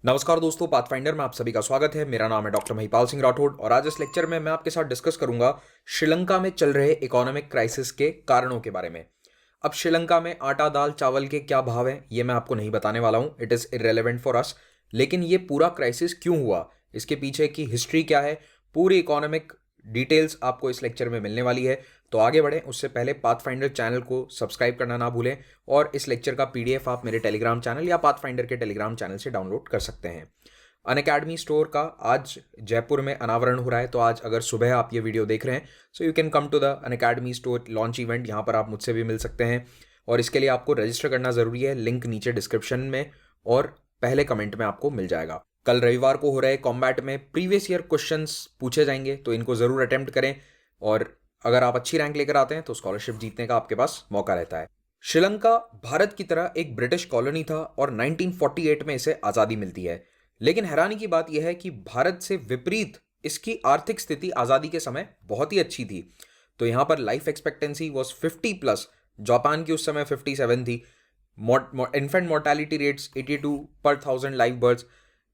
नमस्कार दोस्तों, पाथफाइंडर में आप सभी का स्वागत है। मेरा नाम है डॉक्टर महिपाल सिंह राठौड़ और आज इस लेक्चर में मैं आपके साथ डिस्कस करूंगा श्रीलंका में चल रहे इकोनॉमिक क्राइसिस के कारणों के बारे में। अब श्रीलंका में आटा दाल चावल के क्या भाव हैं ये मैं आपको नहीं बताने वाला हूं, it is irrelevant for us. लेकिन ये पूरा क्राइसिस क्यों हुआ, इसके पीछे की हिस्ट्री क्या है, पूरी इकोनॉमिक डिटेल्स आपको इस लेक्चर में मिलने वाली है। तो आगे बढ़ें उससे पहले पाथफाइंडर चैनल को सब्सक्राइब करना ना भूलें और इस लेक्चर का पीडीएफ आप मेरे टेलीग्राम चैनल या पाथफाइंडर के टेलीग्राम चैनल से डाउनलोड कर सकते हैं। अनअकैडमी स्टोर का आज जयपुर में अनावरण हो रहा है, तो आज अगर सुबह आप ये वीडियो देख रहे हैं so you can come to the Unacademy store launch event. यहाँ पर आप मुझसे भी मिल सकते हैं और इसके लिए आपको रजिस्टर करना ज़रूरी है। लिंक नीचे डिस्क्रिप्शन में और पहले कमेंट में आपको मिल जाएगा। कल रविवार को हो रहे कॉम्बैट में प्रीवियस ईयर क्वेश्चंस पूछे जाएंगे, तो इनको ज़रूर अटेम्प्ट करें और अगर आप अच्छी रैंक लेकर आते हैं तो स्कॉलरशिप जीतने का आपके पास मौका रहता है। श्रीलंका भारत की तरह एक ब्रिटिश कॉलोनी था और 1948 में इसे आज़ादी मिलती है। लेकिन हैरानी की बात यह है कि भारत से विपरीत इसकी आर्थिक स्थिति आज़ादी के समय बहुत ही अच्छी थी। तो यहाँ पर life expectancy was 50 plus, Japan की उस समय 57 थी। इन्फेंट मोर्टेलिटी रेट्स 82 पर 1000 लाइव बर्ड्स,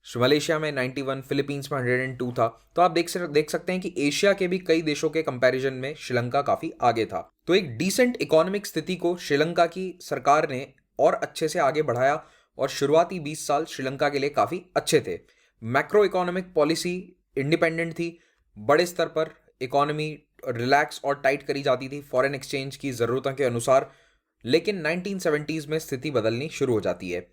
मलेशिया में 91, फिलीपींस में 102 था। तो आप देख सकते हैं कि एशिया के भी कई देशों के कंपैरिजन में श्रीलंका काफ़ी आगे था। तो एक डिसेंट इकोनॉमिक स्थिति को श्रीलंका की सरकार ने और अच्छे से आगे बढ़ाया और शुरुआती 20 साल श्रीलंका के लिए काफ़ी अच्छे थे। मैक्रो इकोनॉमिक पॉलिसी इंडिपेंडेंट थी, बड़े स्तर पर इकोनॉमी रिलैक्स और टाइट करी जाती थी फॉरेन एक्सचेंज की ज़रूरतों के अनुसार। लेकिन 1970s में स्थिति बदलनी शुरू हो जाती है,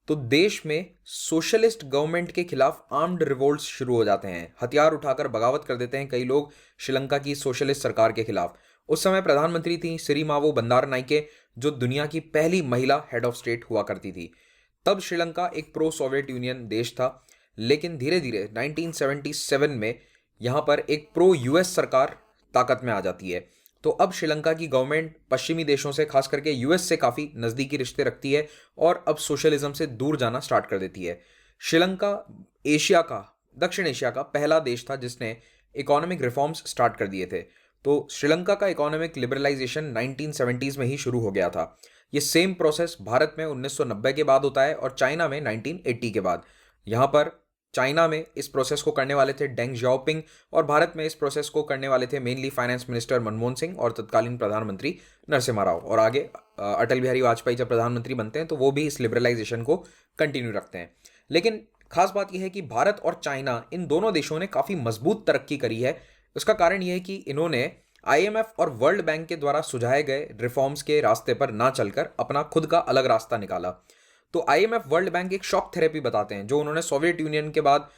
तो देश में सोशलिस्ट गवर्नमेंट के खिलाफ आर्म्ड रिवोल्ट्स शुरू हो जाते हैं। हथियार उठाकर बगावत कर देते हैं कई लोग श्रीलंका की सोशलिस्ट सरकार के खिलाफ। उस समय प्रधानमंत्री थी सिरिमावो बंदारनाइके, जो दुनिया की पहली महिला हेड ऑफ स्टेट हुआ करती थी। तब श्रीलंका एक प्रो सोवियत यूनियन देश था, लेकिन धीरे धीरे 1977 में यहाँ पर एक प्रो यूएस सरकार ताकत में आ जाती है। तो अब श्रीलंका की गवर्नमेंट पश्चिमी देशों से, खास करके यूएस से काफ़ी नज़दीकी रिश्ते रखती है और अब सोशलिज्म से दूर जाना स्टार्ट कर देती है। श्रीलंका दक्षिण एशिया का पहला देश था जिसने इकोनॉमिक रिफॉर्म्स स्टार्ट कर दिए थे। तो श्रीलंका का इकोनॉमिक लिबरलाइजेशन 1970s में ही शुरू हो गया था। ये सेम प्रोसेस भारत में 1990 के बाद होता है और चाइना में 1980 के बाद। यहाँ पर चाइना में इस प्रोसेस को करने वाले थे डेंग जियाओपिंग और भारत में इस प्रोसेस को करने वाले थे mainly finance minister Manmohan Singh और तत्कालीन प्रधानमंत्री नरसिम्हा राव। और आगे अटल बिहारी वाजपेयी जब प्रधानमंत्री बनते हैं तो वो भी इस लिबरलाइजेशन को कंटिन्यू रखते हैं। लेकिन खास बात यह है कि भारत और चाइना, इन दोनों देशों ने काफ़ी मजबूत तरक्की करी है। उसका कारण यह है कि इन्होंने आईएमएफ और वर्ल्ड बैंक के द्वारा सुझाए गए रिफॉर्म्स के रास्ते पर ना चलकर अपना खुद का अलग रास्ता निकाला। तो आईएमएफ वर्ल्ड बैंक एक शॉक थेरेपी बताते हैं, जो उन्होंने सोवियत यूनियन के बाद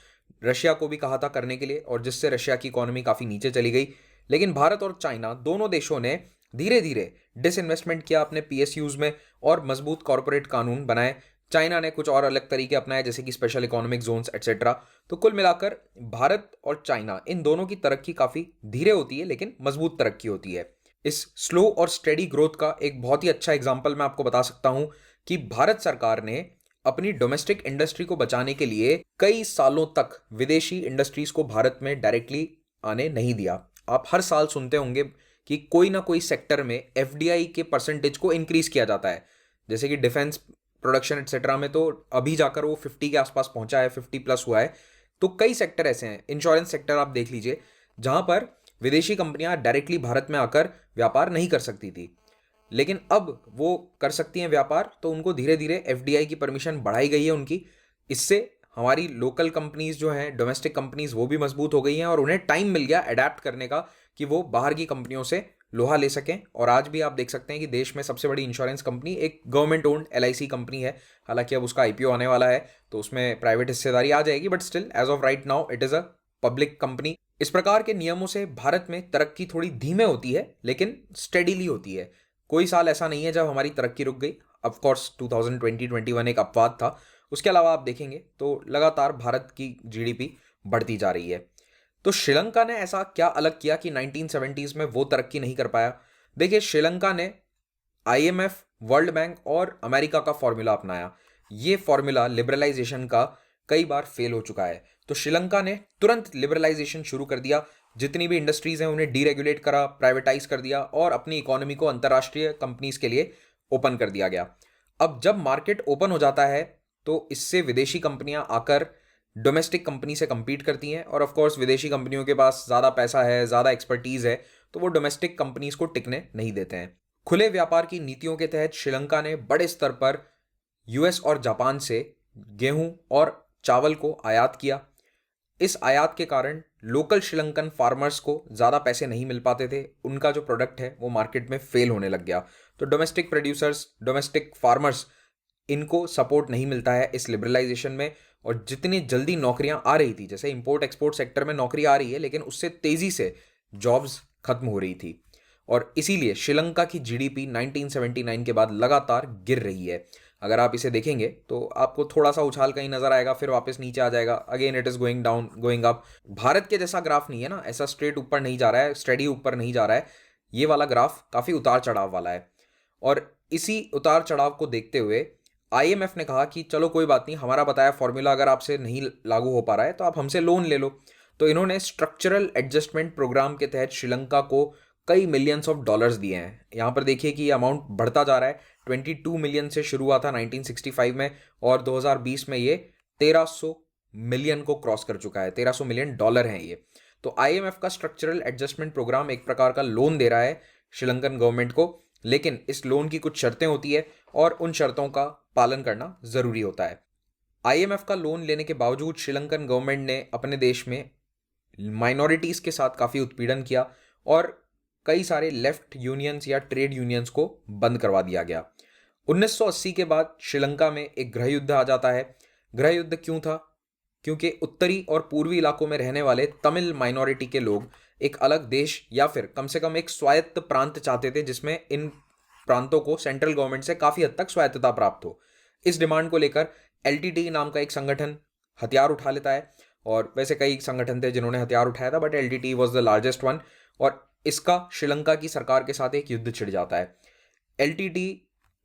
रशिया को भी कहा था करने के लिए, और जिससे रशिया की इकोनॉमी काफ़ी नीचे चली गई। लेकिन भारत और चाइना दोनों देशों ने धीरे धीरे डिसइन्वेस्टमेंट किया अपने पीएसयूज में और मजबूत कॉरपोरेट कानून बनाए। चाइना ने कुछ और अलग तरीके अपनाए, जैसे कि स्पेशल इकोनॉमिक जोन्स एटसेट्रा। तो कुल मिलाकर भारत और चाइना, इन दोनों की तरक्की काफ़ी धीरे होती है लेकिन मजबूत तरक्की होती है। इस स्लो और स्टेडी ग्रोथ का एक बहुत ही अच्छा एग्जाम्पल मैं आपको बता सकता हूं कि भारत सरकार ने अपनी डोमेस्टिक इंडस्ट्री को बचाने के लिए कई सालों तक विदेशी इंडस्ट्रीज को भारत में डायरेक्टली आने नहीं दिया। आप हर साल सुनते होंगे कि कोई ना कोई सेक्टर में एफडीआई के परसेंटेज को इंक्रीज किया जाता है, जैसे कि डिफेंस प्रोडक्शन एटसेट्रा में तो अभी जाकर वो 50 के आसपास पहुंचा है, 50 प्लस हुआ है। तो कई सेक्टर ऐसे हैं, इंश्योरेंस सेक्टर आप देख लीजिए, जहां पर विदेशी कंपनियां डायरेक्टली भारत में आकर व्यापार नहीं कर सकती थी, लेकिन अब वो कर सकती हैं व्यापार। तो उनको धीरे धीरे एफडीआई की परमिशन बढ़ाई गई है उनकी। इससे हमारी लोकल कंपनीज जो हैं, डोमेस्टिक कंपनीज, वो भी मजबूत हो गई हैं और उन्हें टाइम मिल गया अडेप्ट करने का कि वो बाहर की कंपनियों से लोहा ले सकें। और आज भी आप देख सकते हैं कि देश में सबसे बड़ी इंश्योरेंस कंपनी एक गवर्नमेंट ओन्ड एलआईसी कंपनी है। हालांकि अब उसका आईपीओ आने वाला है तो उसमें प्राइवेट हिस्सेदारी आ जाएगी, but still as of right now it is a public company. इस प्रकार के नियमों से भारत में तरक्की थोड़ी धीमे होती है लेकिन स्टेडीली होती है। कोई साल ऐसा नहीं है जब हमारी तरक्की रुक गई। ऑफ कोर्स 2020-21 एक अपवाद था, उसके अलावा आप देखेंगे तो लगातार भारत की जीडीपी बढ़ती जा रही है। तो श्रीलंका ने ऐसा क्या अलग किया कि 1970s में वो तरक्की नहीं कर पाया? देखिए, श्रीलंका ने आईएमएफ, वर्ल्ड बैंक और अमेरिका का फॉर्मूला अपनाया। ये फॉर्मूला लिबरलाइजेशन का कई बार फेल हो चुका है, तो श्रीलंका ने तुरंत लिबरलाइजेशन शुरू कर दिया। जितनी भी इंडस्ट्रीज हैं उन्हें डीरेगुलेट करा, प्राइवेटाइज कर दिया और अपनी इकोनॉमी को अंतर्राष्ट्रीय कंपनीज के लिए ओपन कर दिया गया। अब जब मार्केट ओपन हो जाता है तो इससे विदेशी कंपनियां आकर डोमेस्टिक कंपनी से compete करती हैं, और ऑफ कोर्स विदेशी कंपनियों के पास ज़्यादा पैसा है, ज़्यादा एक्सपर्टीज़ है, तो वो डोमेस्टिक कंपनीज को टिकने नहीं देते हैं। खुले व्यापार की नीतियों के तहत श्रीलंका ने बड़े स्तर पर यूएस और जापान से गेहूं और चावल को आयात किया। इस आयात के कारण लोकल श्रीलंकन फार्मर्स को ज़्यादा पैसे नहीं मिल पाते थे, उनका जो प्रोडक्ट है वो मार्केट में फेल होने लग गया। तो डोमेस्टिक प्रोड्यूसर्स, डोमेस्टिक फार्मर्स, इनको सपोर्ट नहीं मिलता है इस लिबरलाइजेशन में। और जितनी जल्दी नौकरियां आ रही थी, जैसे इंपोर्ट एक्सपोर्ट सेक्टर में नौकरी आ रही है, लेकिन उससे तेज़ी से जॉब्स खत्म हो रही थी, और इसीलिए श्रीलंका की जीडीपी 1979 के बाद लगातार गिर रही है। अगर आप इसे देखेंगे तो आपको थोड़ा सा उछाल कहीं नजर आएगा, फिर वापस नीचे आ जाएगा, again it is going down, going up. Bharat के जैसा ग्राफ नहीं है ना, ऐसा स्ट्रेट ऊपर नहीं जा रहा है, स्टेडी ऊपर नहीं जा रहा है। ये वाला ग्राफ काफ़ी उतार चढ़ाव वाला है। और इसी उतार चढ़ाव को देखते हुए आईएमएफ ने कहा कि चलो कोई बात नहीं, हमारा बताया फॉर्मूला अगर आपसे नहीं लागू हो पा रहा है तो आप हमसे लोन ले लो। तो इन्होंने स्ट्रक्चरल एडजस्टमेंट प्रोग्राम के तहत श्रीलंका को कई मिलियंस ऑफ डॉलर्स दिए हैं। यहाँ पर देखिए कि ये अमाउंट बढ़ता जा रहा है। 22 मिलियन से शुरू हुआ था 1965 में, और 2020 में ये 1300 मिलियन को क्रॉस कर चुका है। 1300 मिलियन डॉलर हैं ये। तो आईएमएफ का स्ट्रक्चरल एडजस्टमेंट प्रोग्राम एक प्रकार का लोन दे रहा है श्रीलंकन गवर्नमेंट को, लेकिन इस लोन की कुछ शर्तें होती है और उन शर्तों का पालन करना ज़रूरी होता है। आईएमएफ का लोन लेने के बावजूद श्रीलंकन गवर्नमेंट ने अपने देश में माइनॉरिटीज़ के साथ काफ़ी उत्पीड़न किया, और कई सारे लेफ्ट यूनियंस या ट्रेड यूनियंस को बंद करवा दिया गया। 1980 के बाद श्रीलंका में एक गृह युद्ध आ जाता है। गृह युद्ध क्यों था? क्योंकि उत्तरी और पूर्वी इलाकों में रहने वाले तमिल माइनॉरिटी के लोग एक अलग देश या फिर कम से कम एक स्वायत्त प्रांत चाहते थे, जिसमें इन प्रांतों को सेंट्रल गवर्नमेंट से काफ़ी हद तक स्वायत्तता प्राप्त हो। इस डिमांड को लेकर एलटीटी नाम का एक संगठन हथियार उठा लेता है, और वैसे कई संगठन थे जिन्होंने हथियार उठाया था, but LTT was the largest one, और इसका श्रीलंका की सरकार के साथ एक युद्ध छिड़ जाता है। एलटीटी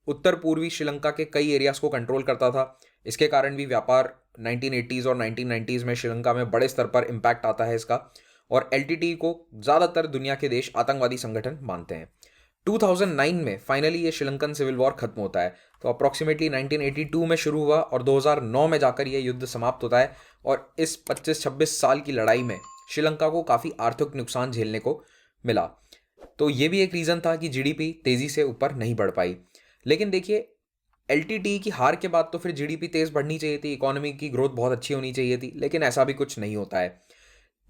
उत्तर पूर्वी श्रीलंका के कई एरियाज को कंट्रोल करता था। इसके कारण भी व्यापार 1980s और 1990s में श्रीलंका में बड़े स्तर पर इम्पैक्ट आता है इसका, और एलटीटी को ज़्यादातर दुनिया के देश आतंकवादी संगठन मानते हैं। 2009 में फाइनली ये श्रीलंकन सिविल वॉर खत्म होता है। तो अप्रॉक्सीमेटली 1982 में शुरू हुआ और 2009 में जाकर ये युद्ध समाप्त होता है, और इस 25-26 साल की लड़ाई में श्रीलंका को काफ़ी आर्थिक नुकसान झेलने को मिला। तो ये भी एक रीज़न था कि जीडीपी तेज़ी से ऊपर नहीं बढ़ पाई। लेकिन देखिए, एलटीटी की हार के बाद तो फिर जीडीपी तेज़ बढ़नी चाहिए थी, इकोनॉमी की ग्रोथ बहुत अच्छी होनी चाहिए थी, लेकिन ऐसा भी कुछ नहीं होता है।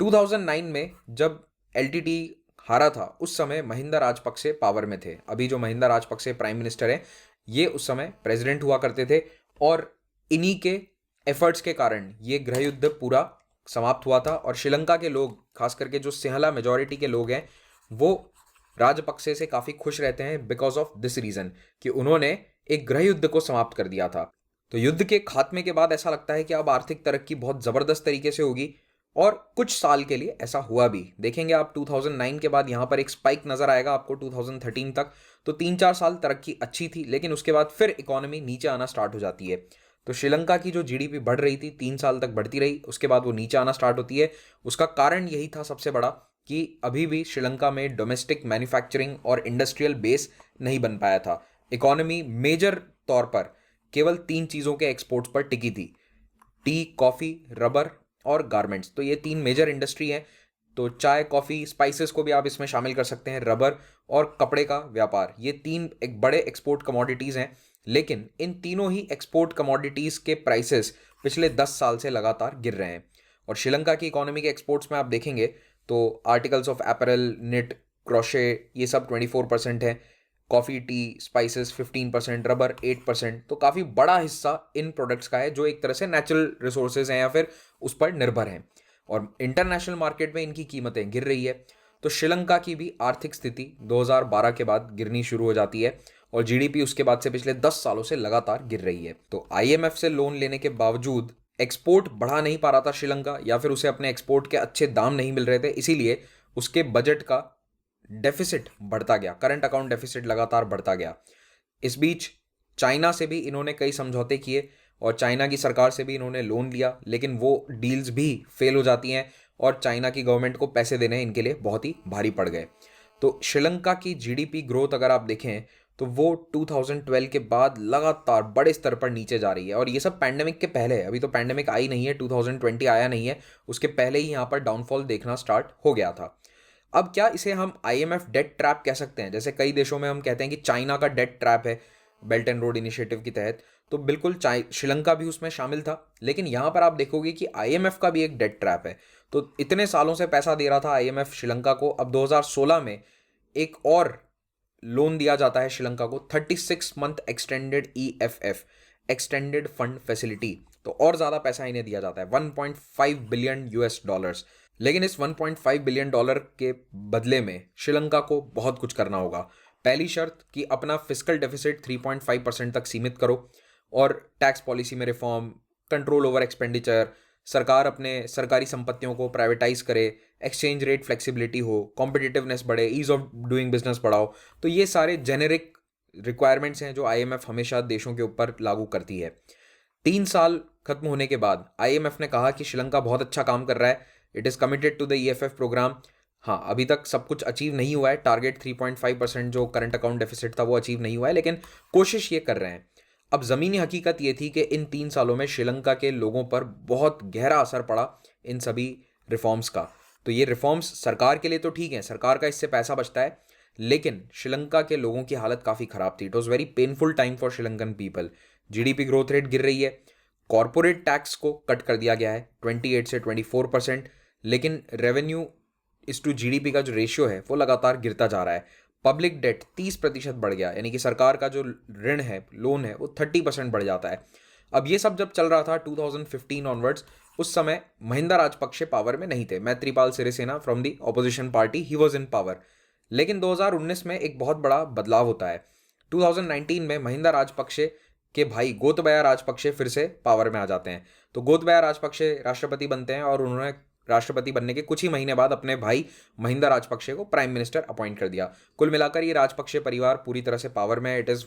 2009 में जब एलटीटी हारा था, उस समय महिंदा राजपक्षे पावर में थे। अभी जो महिंदा राजपक्षे प्राइम मिनिस्टर हैं, ये उस समय प्रेसिडेंट हुआ करते थे, और इन्हीं के एफर्ट्स के कारण ये गृह युद्ध पूरा समाप्त हुआ था। और श्रीलंका के लोग, खास करके जो सिंहला मेजॉरिटी के लोग हैं, वो राजपक्षे से काफ़ी खुश रहते हैं बिकॉज ऑफ दिस रीज़न कि उन्होंने एक गृह युद्ध को समाप्त कर दिया था। तो युद्ध के खात्मे के बाद ऐसा लगता है कि अब आर्थिक तरक्की बहुत ज़बरदस्त तरीके से होगी, और कुछ साल के लिए ऐसा हुआ भी। देखेंगे आप 2009 के बाद यहाँ पर एक स्पाइक नज़र आएगा आपको 2013 तक। तो 3-4 साल तरक्की अच्छी थी, लेकिन उसके बाद फिर इकोनॉमी नीचे आना स्टार्ट हो जाती है। तो श्रीलंका की जो जीडीपी बढ़ रही थी 3 साल तक बढ़ती रही, उसके बाद वो नीचे आना स्टार्ट होती है। उसका कारण यही था सबसे बड़ा कि अभी भी श्रीलंका में डोमेस्टिक मैन्युफैक्चरिंग और इंडस्ट्रियल बेस नहीं बन पाया था। इकोनॉमी मेजर तौर पर केवल 3 चीज़ों के एक्सपोर्ट्स पर टिकी थी: टी, कॉफ़ी, रबर और गारमेंट्स। तो ये 3 मेजर इंडस्ट्री हैं। तो चाय, कॉफ़ी, स्पाइसेस को भी आप इसमें शामिल कर सकते हैं, रबर और कपड़े का व्यापार, ये 3 एक बड़े एक्सपोर्ट कमोडिटीज़ हैं। लेकिन इन तीनों ही एक्सपोर्ट कमोडिटीज़ के प्राइसेस पिछले 10 साल से लगातार गिर रहे हैं। और श्रीलंका की इकोनॉमी के एक्सपोर्ट्स में आप देखेंगे तो articles of apparel, knit, crochet, ये सब 24% है, कॉफ़ी, टी, स्पाइसेस 15%, रबर 8%। तो काफ़ी बड़ा हिस्सा इन प्रोडक्ट्स का है जो एक तरह से नेचुरल रिसोर्सेज हैं या फिर उस पर निर्भर हैं, और इंटरनेशनल मार्केट में इनकी कीमतें गिर रही है। तो श्रीलंका की भी आर्थिक स्थिति 2012 के बाद गिरनी शुरू हो जाती है, और जीडीपी उसके बाद से पिछले 10 सालों से लगातार गिर रही है। तो आईएमएफ से लोन लेने के बावजूद एक्सपोर्ट बढ़ा नहीं पा रहा था श्रीलंका, या फिर उसे अपने एक्सपोर्ट के अच्छे दाम नहीं मिल रहे थे, इसीलिए उसके बजट का डेफिसिट बढ़ता गया, करंट अकाउंट डेफिसिट लगातार बढ़ता गया। इस बीच चाइना से भी इन्होंने कई समझौते किए, और चाइना की सरकार से भी इन्होंने लोन लिया, लेकिन वो डील्स भी फेल हो जाती हैं, और चाइना की गवर्नमेंट को पैसे देने इनके लिए बहुत ही भारी पड़ गए। तो श्रीलंका की जीडीपी ग्रोथ अगर आप देखें तो वो 2012 के बाद लगातार बड़े स्तर पर नीचे जा रही है। और ये सब पैंडेमिक के पहले है, अभी तो पैंडेमिक आई नहीं है, 2020 आया नहीं है, उसके पहले ही यहाँ पर डाउनफॉल देखना स्टार्ट हो गया था। अब क्या इसे हम आईएमएफ डेट ट्रैप कह सकते हैं? जैसे कई देशों में हम कहते हैं कि चाइना का डेट ट्रैप है बेल्ट एंड रोड इनिशिएटिव के तहत, तो बिल्कुल श्रीलंका भी उसमें शामिल था। लेकिन यहाँ पर आप देखोगे कि आईएमएफ का भी एक डेट ट्रैप है। तो इतने सालों से पैसा दे रहा था आईएमएफ श्रीलंका को, अब 2016 में एक और लोन दिया जाता है श्रीलंका को, 36 month extended EFF, extended fund facility. तो और ज़्यादा पैसा इन्हें दिया जाता है, 1.5 बिलियन यूएस डॉलर्स। लेकिन इस 1.5 बिलियन डॉलर के बदले में श्रीलंका को बहुत कुछ करना होगा। पहली शर्त कि अपना फिस्कल डेफिसिट 3.5% तक सीमित करो, और टैक्स पॉलिसी में रिफॉर्म, कंट्रोल ओवर एक्सपेंडिचर, सरकार अपने सरकारी संपत्तियों को प्राइवेटाइज करे, एक्सचेंज रेट फ्लेक्सिबिलिटी हो, कॉम्पिटिटिवनेस बढ़े, ईज ऑफ डूइंग बिजनेस बढ़ाओ। तो ये सारे जेनेरिक रिक्वायरमेंट्स हैं जो आईएमएफ हमेशा देशों के ऊपर लागू करती है। 3 साल खत्म होने के बाद आईएमएफ ने कहा कि श्रीलंका बहुत अच्छा काम कर रहा है, it is committed to the EFF programme. हाँ, अभी तक सब कुछ अचीव नहीं हुआ है, टारगेट 3.5% जो करंट अकाउंट डेफिसिट था वो अचीव नहीं हुआ है, लेकिन कोशिश ये कर रहे हैं। अब ज़मीनी हकीकत ये थी कि इन 3 सालों में श्रीलंका के लोगों पर बहुत गहरा असर पड़ा इन सभी रिफॉर्म्स का। तो ये रिफॉर्म्स सरकार के लिए तो ठीक है, सरकार का इससे पैसा बचता है, लेकिन श्रीलंका के लोगों की हालत काफ़ी ख़राब थी। It was very painful time for Sri Lankan people. GDP growth rate गिर रही है, कॉरपोरेट टैक्स को कट कर दिया गया है 28 से 24%, लेकिन रेवेन्यू इस टू जीडीपी का जो रेशियो है वो लगातार गिरता जा रहा है। पब्लिक डेट 30% बढ़ गया, यानी कि सरकार का जो ऋण है, लोन है, वो 30% बढ़ जाता है। अब ये सब जब चल रहा था 2015 ऑनवर्ड्स, उस समय महिंदा राजपक्षे पावर में नहीं थे। Maithripala Sirisena from the opposition party, he was in power. लेकिन 2019 में एक बहुत बड़ा बदलाव होता है। 2019 में महिंदा राजपक्षे के भाई गोतबाया राजपक्षे फिर से पावर में आ जाते हैं। तो गोतबाया राजपक्षे राष्ट्रपति बनते हैं, और उन्होंने राष्ट्रपति बनने के कुछ ही महीने बाद अपने भाई महिंदा राजपक्षे को प्राइम मिनिस्टर अपॉइंट कर दिया। कुल मिलाकर ये राजपक्षे परिवार पूरी तरह से पावर में है। It is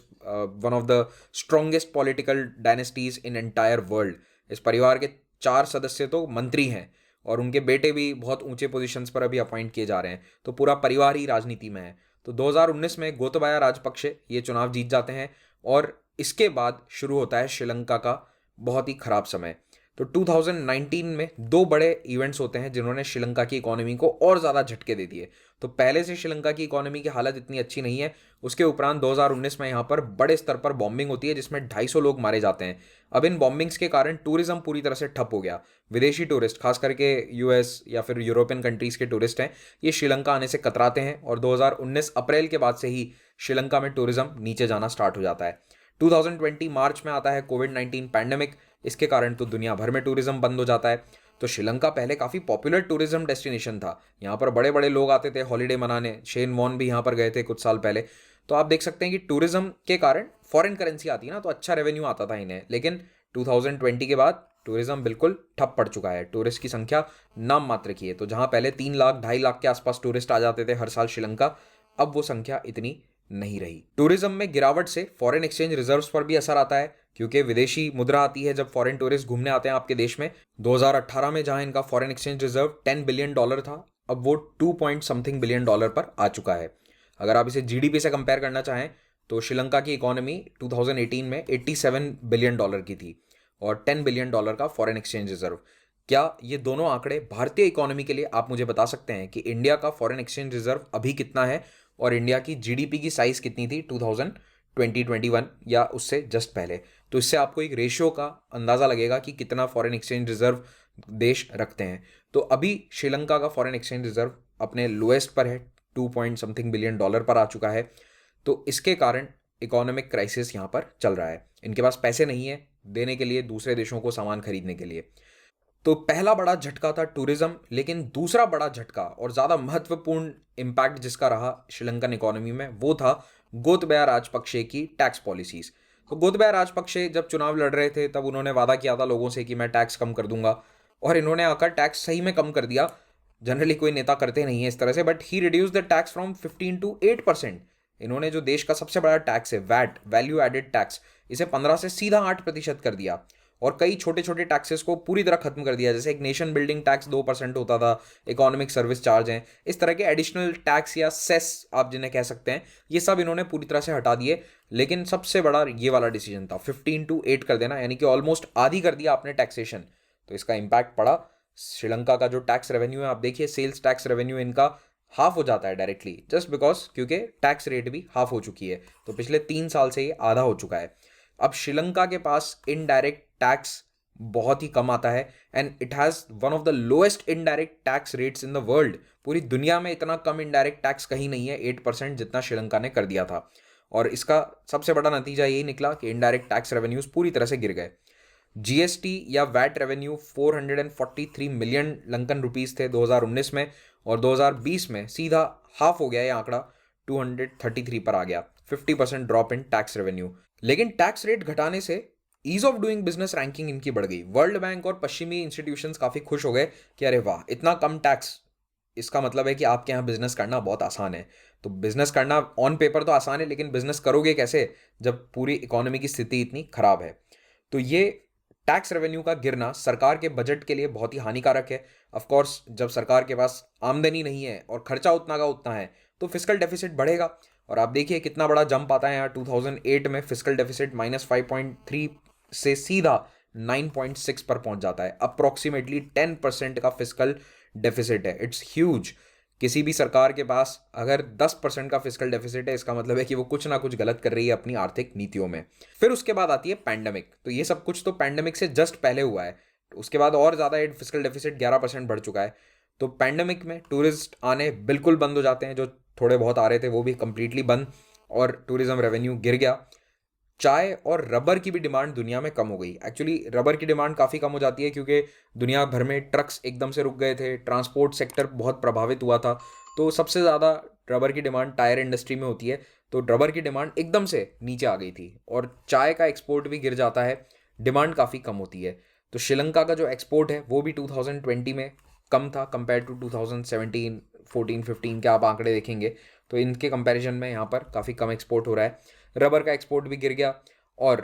one of the strongest political dynasties in entire world. इस परिवार के 4 सदस्य तो मंत्री हैं, और उनके बेटे भी बहुत ऊंचे पोजीशंस पर अभी अपॉइंट किए जा रहे हैं। तो पूरा परिवार ही राजनीति में है। तो 2019 में गोतबाया राजपक्षे ये चुनाव जीत जाते हैं, और इसके बाद शुरू होता है श्रीलंका का बहुत ही खराब समय। तो 2019 में 2 बड़े इवेंट्स होते हैं जिन्होंने श्रीलंका की इकोनॉमी को और ज़्यादा झटके दे दिए। तो पहले से श्रीलंका की इकोनॉमी की हालत इतनी अच्छी नहीं है। उसके उपरांत 2019 में यहाँ पर बड़े स्तर पर बॉम्बिंग होती है, जिसमें 250 लोग मारे जाते हैं। अब इन बॉम्बिंग्स के कारण टूरिज्म पूरी तरह से ठप हो गया। विदेशी टूरिस्ट, खास करके यूएस या फिर यूरोपियन कंट्रीज़ के टूरिस्ट हैं, ये श्रीलंका आने से कतराते हैं, और 2019 अप्रैल के बाद से ही श्रीलंका में टूरिज्म नीचे जाना स्टार्ट हो जाता है। 2020 मार्च में आता है कोविड-19 पैंडेमिक। इसके कारण तो दुनिया भर में टूरिज्म बंद हो जाता है। तो श्रीलंका पहले काफ़ी पॉपुलर टूरिज्म डेस्टिनेशन था, यहाँ पर बड़े बड़े लोग आते थे हॉलीडे मनाने। शेन वॉन भी यहाँ पर गए थे कुछ साल पहले। तो आप देख सकते हैं कि टूरिज्म के कारण फॉरेन करेंसी आती है ना, तो अच्छा रेवेन्यू आता था इन्हें। लेकिन 2020 के बाद टूरिज्म बिल्कुल ठप पड़ चुका है। टूरिस्ट की संख्या नाम मात्र की है। तो जहाँ पहले 3 लाख 2.5 लाख के आसपास टूरिस्ट आ जाते थे हर साल श्रीलंका, अब वो संख्या इतनी नहीं रही। टूरिज्म में गिरावट से फॉरेन एक्सचेंज रिजर्व्स पर भी असर आता है, क्योंकि विदेशी मुद्रा आती है जब फॉरेन टूरिस्ट घूमने आते हैं आपके देश में। 2018 में जहां इनका foreign exchange reserve 10 billion dollar था, अब वो 2 पॉइंट समथिंग बिलियन डॉलर पर आ चुका है। अगर आप इसे जीडीपी से कंपेयर करना चाहें तो श्रीलंका की इकोनॉमी 2018 में 87 बिलियन डॉलर की थी, और 10 बिलियन डॉलर का फॉरेन एक्सचेंज रिजर्व। क्या ये दोनों आंकड़े भारतीय इकोनॉमी के लिए आप मुझे बता सकते हैं कि इंडिया का फॉरेन एक्सचेंज रिजर्व अभी कितना है, और इंडिया की जीडीपी की साइज कितनी थी 2021 या उससे जस्ट पहले? तो इससे आपको एक रेशियो का अंदाज़ा लगेगा कि कितना फॉरेन एक्सचेंज रिजर्व देश रखते हैं। तो अभी श्रीलंका का फॉरेन एक्सचेंज रिजर्व अपने लोएस्ट पर है, 2 पॉइंट समथिंग बिलियन डॉलर पर आ चुका है। तो इसके कारण इकोनॉमिक क्राइसिस यहाँ पर चल रहा है। इनके पास पैसे नहीं है देने के लिए दूसरे देशों को सामान खरीदने के लिए। तो पहला बड़ा झटका था टूरिज्म, लेकिन दूसरा बड़ा झटका और ज़्यादा महत्वपूर्ण इम्पैक्ट जिसका रहा श्रीलंकन इकोनॉमी में, वो था गोतबाया राजपक्षे की टैक्स पॉलिसीज़। तो गोतबाया राजपक्षे जब चुनाव लड़ रहे थे तब उन्होंने वादा किया था लोगों से कि मैं टैक्स कम कर दूंगा, और इन्होंने आकर टैक्स सही में कम कर दिया। जनरली कोई नेता करते नहीं है इस तरह से, but he reduce the tax from 15 to 8%। इन्होंने जो देश का सबसे बड़ा टैक्स है वैट, वैल्यू एडेड टैक्स, इसे 15 से सीधा 8% कर दिया। और कई छोटे छोटे टैक्सेस को पूरी तरह खत्म कर दिया। जैसे एक नेशन बिल्डिंग टैक्स 2% होता था, इकोनॉमिक सर्विस चार्ज हैं, इस तरह के एडिशनल टैक्स या सेस आप जिन्हें कह सकते हैं, ये सब इन्होंने पूरी तरह से हटा दिए। लेकिन सबसे बड़ा ये वाला डिसीजन था 15 to 8 कर देना, यानी कि ऑलमोस्ट आधी कर दिया आपने टैक्सेशन। तो इसका इम्पैक्ट पड़ा श्रीलंका का जो टैक्स रेवेन्यू है, आप देखिए सेल्स टैक्स रेवेन्यू इनका हाफ हो जाता है डायरेक्टली, जस्ट बिकॉज क्योंकि टैक्स रेट भी हाफ हो चुकी है। तो पिछले 3 साल से ये आधा हो चुका है। अब श्रीलंका के पास इनडायरेक्ट टैक्स बहुत ही कम आता है and it has one of the lowest indirect tax rates in the world. पूरी दुनिया में इतना कम इनडायरेक्ट टैक्स कहीं नहीं है, 8% जितना श्रीलंका ने कर दिया था। और इसका सबसे बड़ा नतीजा यही निकला कि इनडायरेक्ट टैक्स रेवेन्यूज पूरी तरह से गिर गए। जीएसटी या VAT revenue 443 million Lankan rupees थे 2019 में, और 2020 में सीधा हाफ हो गया ये आंकड़ा, 233 पर आ गया। 50% ड्रॉप इन टैक्स रेवेन्यू। लेकिन टैक्स रेट घटाने से ease of doing business ranking इनकी बढ़ गई। वर्ल्ड बैंक और पश्चिमी इंस्टीट्यूशंस काफी खुश हो गए कि अरे वाह, इतना कम टैक्स, इसका मतलब है कि आपके यहाँ बिजनेस करना बहुत आसान है। तो बिजनेस करना ऑन पेपर तो आसान है, लेकिन बिजनेस करोगे कैसे जब पूरी इकोनॉमी की स्थिति इतनी खराब है। तो ये टैक्स रेवेन्यू का गिरना सरकार के बजट के लिए बहुत ही हानिकारक है। ऑफ कोर्स जब सरकार के पास आमदनी नहीं है और खर्चा उतना का उतना है तो फिस्कल डेफिसिट बढ़ेगा। और आप देखिए कितना बड़ा जंप आता है यहाँ। 2008 में फिस्कल डेफिसिट -5.3 से सीधा 9.6 पर पहुंच जाता है। अप्रॉक्सीमेटली 10% का फिस्कल डेफिसिट है। It's huge. किसी भी सरकार के पास अगर 10% का फिस्कल डेफिसिट है, इसका मतलब है कि वो कुछ ना कुछ गलत कर रही है अपनी आर्थिक नीतियों में। फिर उसके बाद आती है पैंडेमिक। तो ये सब कुछ तो पैंडेमिक से जस्ट पहले हुआ है। उसके बाद और ज़्यादा फिस्कल डेफिसिट 11% बढ़ चुका है। तो पैंडेमिक में टूरिस्ट आने बिल्कुल बंद हो जाते हैं, जो थोड़े बहुत आ रहे थे वो भी कंप्लीटली बंद, और टूरिज्म रेवेन्यू गिर गया। चाय और रबर की भी डिमांड दुनिया में कम हो गई। एक्चुअली रबर की डिमांड काफ़ी कम हो जाती है क्योंकि दुनिया भर में ट्रक्स एकदम से रुक गए थे, ट्रांसपोर्ट सेक्टर बहुत प्रभावित हुआ था। तो सबसे ज़्यादा रबर की डिमांड टायर इंडस्ट्री में होती है। तो रबर की डिमांड एकदम से नीचे आ गई थी, और चाय का एक्सपोर्ट भी गिर जाता है, डिमांड काफ़ी कम होती है। तो श्रीलंका का जो एक्सपोर्ट है वो भी 2020 में कम था कंपेयर टू 2017, 14, 15 के आप आंकड़े देखेंगे तो इनके कंपैरिजन में यहाँ पर काफ़ी कम एक्सपोर्ट हो रहा है। रबर का एक्सपोर्ट भी गिर गया, और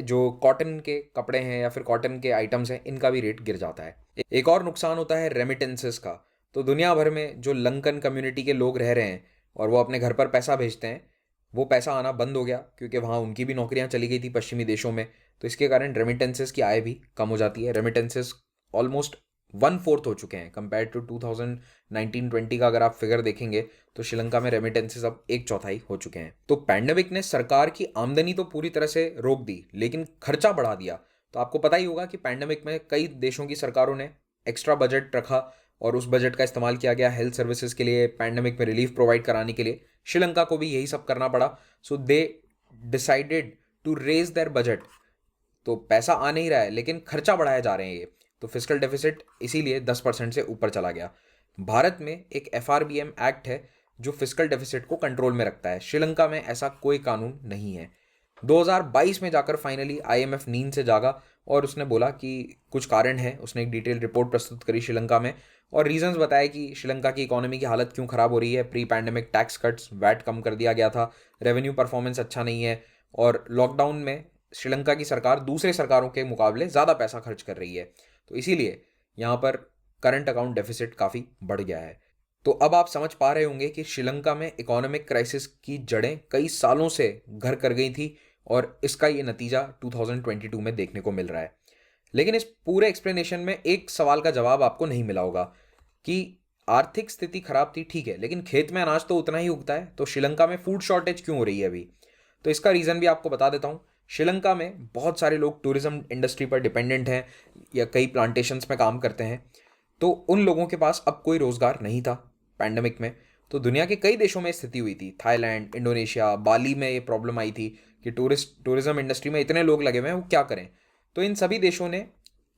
जो कॉटन के कपड़े हैं या फिर कॉटन के आइटम्स हैं इनका भी रेट गिर जाता है। एक और नुकसान होता है रेमिटेंसेस का। तो दुनिया भर में जो लंकन कम्युनिटी के लोग रह रहे हैं और वो अपने घर पर पैसा भेजते हैं, वो पैसा आना बंद हो गया क्योंकि वहाँ उनकी भी नौकरियाँ चली गई थी पश्चिमी देशों में। तो इसके कारण रेमिटेंसेस की आय भी कम हो जाती है। रेमिटेंसेस ऑलमोस्ट 1/4 हो चुके हैं कंपेयर टू 2019-20 का अगर आप फिगर देखेंगे तो श्रीलंका में रेमिटेंसेस अब 1/4 हो चुके हैं। तो पैंडेमिक ने सरकार की आमदनी तो पूरी तरह से रोक दी, लेकिन खर्चा बढ़ा दिया। तो आपको पता ही होगा कि पैंडेमिक में कई देशों की सरकारों ने एक्स्ट्रा बजट रखा और उस बजट का इस्तेमाल किया गया हेल्थ सर्विसेज के लिए, पैंडेमिक में रिलीफ प्रोवाइड कराने के लिए। श्रीलंका को भी यही सब करना पड़ा। So they decided to raise their budget. तो पैसा आ नहीं रहा है लेकिन खर्चा बढ़ाए जा रहे हैं ये। तो फिस्कल डेफिसिट इसीलिए 10% से ऊपर चला गया। भारत में एक FRBM एक्ट है जो फिस्कल डेफिसिट को कंट्रोल में रखता है। श्रीलंका में ऐसा कोई कानून नहीं है। 2022 में जाकर फाइनली IMF नींद से जागा और उसने बोला कि कुछ कारण है। उसने एक डिटेल रिपोर्ट प्रस्तुत करी श्रीलंका में और रीजंस बताए कि श्रीलंका की इकोनॉमी की हालत क्यों खराब हो रही है। Pre pandemic tax cuts, VAT कम कर दिया गया था, रेवेन्यू परफॉर्मेंस अच्छा नहीं है, और लॉकडाउन में श्रीलंका की सरकार दूसरे सरकारों के मुकाबले ज़्यादा पैसा खर्च कर रही है। तो इसीलिए यहाँ पर करंट अकाउंट डेफिसिट काफ़ी बढ़ गया है। तो अब आप समझ पा रहे होंगे कि श्रीलंका में इकोनॉमिक क्राइसिस की जड़ें कई सालों से घर कर गई थी और इसका ये नतीजा 2022 में देखने को मिल रहा है। लेकिन इस पूरे एक्सप्लेनेशन में एक सवाल का जवाब आपको नहीं मिला होगा कि आर्थिक स्थिति खराब थी, ठीक है, लेकिन खेत में अनाज तो उतना ही उगता है, तो श्रीलंका में फूड शॉर्टेज क्यों हो रही है अभी? तो इसका रीज़न भी आपको बता देता हूँ। श्रीलंका में बहुत सारे लोग टूरिज्म इंडस्ट्री पर डिपेंडेंट हैं या कई प्लांटेशंस में काम करते हैं। तो उन लोगों के पास अब कोई रोज़गार नहीं था पैंडेमिक में। तो दुनिया के कई देशों में स्थिति हुई थी, थाईलैंड, इंडोनेशिया, बाली में ये प्रॉब्लम आई थी कि टूरिज्म इंडस्ट्री में इतने लोग लगे हुए हैं, वो क्या करें। तो इन सभी देशों ने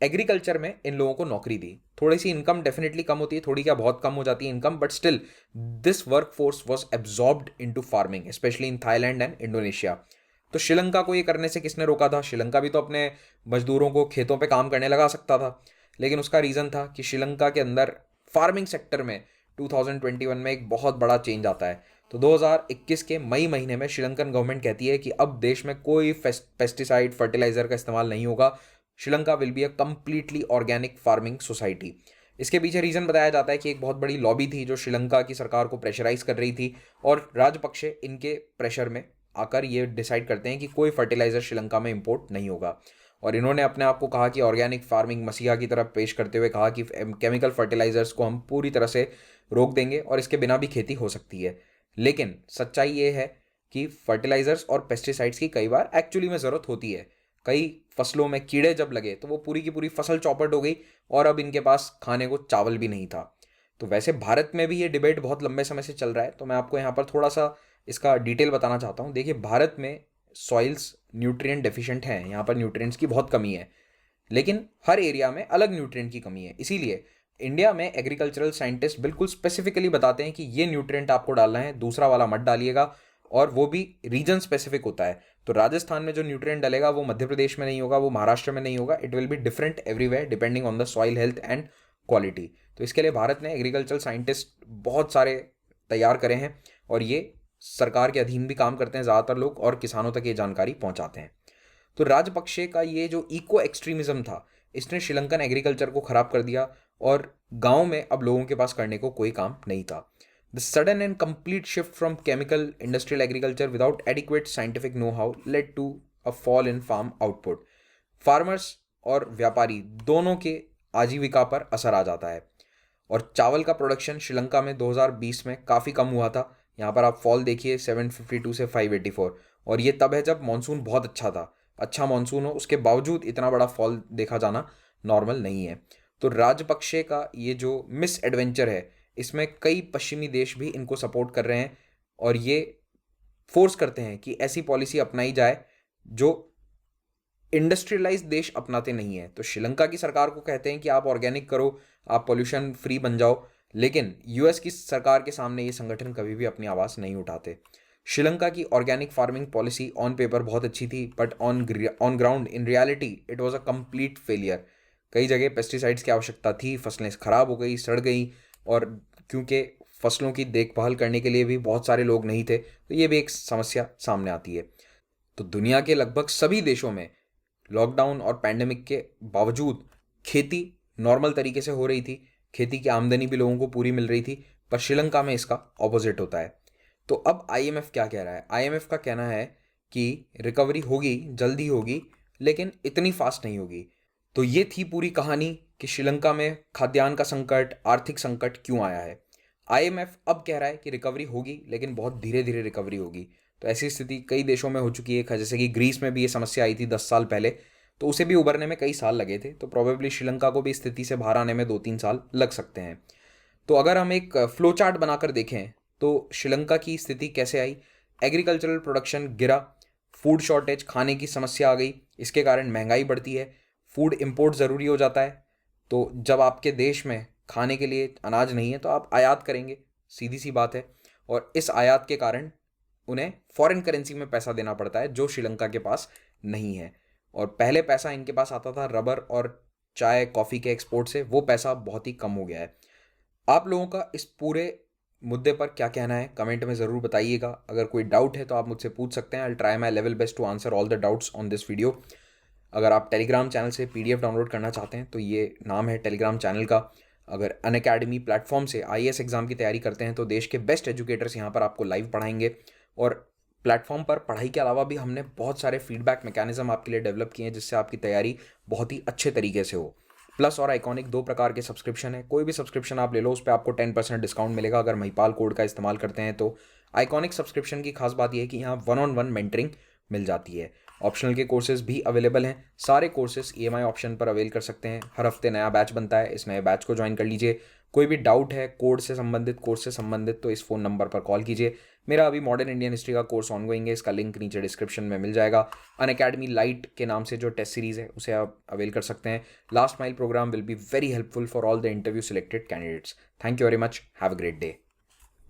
एग्रीकल्चर में इन लोगों को नौकरी दी। थोड़ी सी इनकम डेफिनेटली कम होती है, थोड़ी क्या बहुत कम हो जाती है income, but still this work force was absorbed into farming, specially in Thailand and Indonesia. तो श्रीलंका को ये करने से किसने रोका था? श्रीलंका भी तो अपने मजदूरों को खेतों पे काम करने लगा सकता था, लेकिन उसका रीज़न था कि श्रीलंका के अंदर फार्मिंग सेक्टर में 2021 में एक बहुत बड़ा चेंज आता है। तो 2021 के मई महीने में श्रीलंकन गवर्नमेंट कहती है कि अब देश में कोई पेस्टिसाइड, फर्टिलाइजर का इस्तेमाल नहीं होगा। Sri Lanka will be a completely organic farming society. इसके पीछे रीज़न बताया जाता है कि एक बहुत बड़ी लॉबी थी जो श्रीलंका की सरकार को प्रेशराइज कर रही थी, और राजपक्षे इनके प्रेशर में आकर ये डिसाइड करते हैं कि कोई फर्टिलाइज़र श्रीलंका में इंपोर्ट नहीं होगा। और इन्होंने अपने आप को कहा कि ऑर्गेनिक फार्मिंग मसीहा की तरफ पेश करते हुए कहा कि केमिकल फर्टिलाइजर्स को हम पूरी तरह से रोक देंगे और इसके बिना भी खेती हो सकती है। लेकिन सच्चाई ये है कि फर्टिलाइजर्स और पेस्टिसाइड्स की कई बार एक्चुअली में ज़रूरत होती है। कई फसलों में कीड़े जब लगे तो वो पूरी की पूरी फसल चौपट हो गई और अब इनके पास खाने को चावल भी नहीं था। तो वैसे भारत में भी ये डिबेट बहुत लंबे समय से चल रहा है, तो मैं आपको यहाँ पर थोड़ा सा इसका डिटेल बताना चाहता हूँ। देखिए, भारत में सॉइल्स न्यूट्रिएंट डेफिशिएंट हैं, यहाँ पर न्यूट्रिएंट्स की बहुत कमी है, लेकिन हर एरिया में अलग न्यूट्रिएंट की कमी है। इसीलिए इंडिया में एग्रीकल्चरल साइंटिस्ट बिल्कुल स्पेसिफिकली बताते हैं कि ये न्यूट्रिएंट आपको डालना है, दूसरा वाला मत डालिएगा, और वो भी रीजन स्पेसिफिक होता है। तो राजस्थान में जो न्यूट्रिएंट डलेगा वो मध्य प्रदेश में नहीं होगा, वो महाराष्ट्र में नहीं होगा। It will be different everywhere depending on the soil health and quality. तो इसके लिए भारत ने एग्रीकल्चरल साइंटिस्ट बहुत सारे तैयार करे हैं, और ये सरकार के अधीन भी काम करते हैं ज़्यादातर लोग, और किसानों तक ये जानकारी पहुंचाते हैं। तो राजपक्षे का ये जो इको एक्सट्रीमिज्म था, इसने श्रीलंकन एग्रीकल्चर को खराब कर दिया, और गांव में अब लोगों के पास करने को कोई काम नहीं था। The sudden and complete shift from chemical industrial agriculture without adequate scientific know how led to a fall in farm output. Farmers और व्यापारी दोनों के आजीविका पर असर आ जाता है, और चावल का प्रोडक्शन श्रीलंका में 2020 में काफ़ी कम हुआ था। यहाँ पर आप फॉल देखिए 752 से 584, और ये तब है जब मानसून बहुत अच्छा था। अच्छा मानसून हो उसके बावजूद इतना बड़ा फॉल देखा जाना नॉर्मल नहीं है। तो राजपक्षे का ये जो मिस एडवेंचर है, इसमें कई पश्चिमी देश भी इनको सपोर्ट कर रहे हैं, और ये फोर्स करते हैं कि ऐसी पॉलिसी अपनाई जाए जो इंडस्ट्रियलाइज देश अपनाते नहीं है। तो श्रीलंका की सरकार को कहते हैं कि आप ऑर्गेनिक करो, आप पोल्यूशन फ्री बन जाओ, लेकिन यूएस की सरकार के सामने ये संगठन कभी भी अपनी आवाज़ नहीं उठाते। श्रीलंका की organic farming policy on paper बहुत अच्छी थी, but on ground in reality it was a complete failure. कई जगह पेस्टिसाइड्स की आवश्यकता थी, फसलें खराब हो गई, सड़ गई, और क्योंकि फसलों की देखभाल करने के लिए भी बहुत सारे लोग नहीं थे, तो ये भी एक समस्या सामने आती है। तो दुनिया के लगभग सभी देशों में लॉकडाउन और पैंडेमिक के बावजूद खेती नॉर्मल तरीके से हो रही थी, खेती की आमदनी भी लोगों को पूरी मिल रही थी, पर श्रीलंका में इसका ऑपोजिट होता है। तो अब आईएमएफ क्या कह रहा है? आईएमएफ का कहना है कि रिकवरी होगी, जल्दी होगी, लेकिन इतनी फास्ट नहीं होगी। तो ये थी पूरी कहानी कि श्रीलंका में खाद्यान्न का संकट, आर्थिक संकट क्यों आया है। आईएमएफ अब कह रहा है कि रिकवरी होगी, लेकिन बहुत धीरे धीरे रिकवरी होगी। तो ऐसी स्थिति कई देशों में हो चुकी है, जैसे कि ग्रीस में भी ये समस्या आई थी 10 साल पहले, तो उसे भी उभरने में कई साल लगे थे। तो प्रोबेबली श्रीलंका को भी स्थिति से बाहर आने में 2-3 साल लग सकते हैं। तो अगर हम एक फ्लो चार्ट बनाकर देखें तो श्रीलंका की स्थिति कैसे आई। एग्रीकल्चरल प्रोडक्शन गिरा, फूड शॉर्टेज, खाने की समस्या आ गई, इसके कारण महंगाई बढ़ती है, फूड इंपोर्ट ज़रूरी हो जाता है। तो जब आपके देश में खाने के लिए अनाज नहीं है तो आप आयात करेंगे, सीधी सी बात है, और इस आयात के कारण उन्हें फॉरेन करेंसी में पैसा देना पड़ता है जो श्रीलंका के पास नहीं है। और पहले पैसा इनके पास आता था रबर और चाय कॉफ़ी के एक्सपोर्ट से, वो पैसा बहुत ही कम हो गया है। आप लोगों का इस पूरे मुद्दे पर क्या कहना है कमेंट में ज़रूर बताइएगा। अगर कोई डाउट है तो आप मुझसे पूछ सकते हैं। I will try my level best to answer all the doubts on this video. अगर आप टेलीग्राम चैनल से पीडीएफ डाउनलोड करना चाहते हैं तो ये नाम है टेलीग्राम चैनल का। अगर अनअकैडमी प्लेटफॉर्म से आईएएस एग्जाम की तैयारी करते हैं तो देश के बेस्ट एजुकेटर्स यहाँ पर आपको लाइव पढ़ाएंगे, और प्लेटफॉर्म पर पढ़ाई के अलावा भी हमने बहुत सारे फीडबैक मैकेनिज्म आपके लिए डेवलप किए हैं जिससे आपकी तैयारी बहुत ही अच्छे तरीके से हो। प्लस और आइकॉनिक 2 प्रकार के सब्सक्रिप्शन है, कोई भी सब्सक्रिप्शन आप ले लो उस पर आपको 10% डिस्काउंट मिलेगा अगर महिपाल कोड का इस्तेमाल करते हैं। तो आइकॉनिक सब्सक्रिप्शन की खास बात यह है कि यहाँ 1-on-1 मेंटरिंग मिल जाती है। ऑप्शनल के कोर्सेज भी अवेलेबल हैं, सारे कोर्सेज ईएमआई ऑप्शन पर अवेल कर सकते हैं। हर हफ्ते नया बैच बनता है, इस नए बैच को ज्वाइन कर लीजिए। कोई भी डाउट है कोड से संबंधित, कोर्स से संबंधित, तो इस फ़ोन नंबर पर कॉल कीजिए। मेरा अभी मॉडर्न इंडियन हिस्ट्री का कोर्स ऑनगोइंग है, इसका लिंक नीचे डिस्क्रिप्शन में मिल जाएगा। अनअकैडमी लाइट के नाम से जो टेस्ट सीरीज़ है उसे आप अवेल कर सकते हैं। Last mile program will be very helpful for all the interview selected candidates. Thank you very much, have a great day.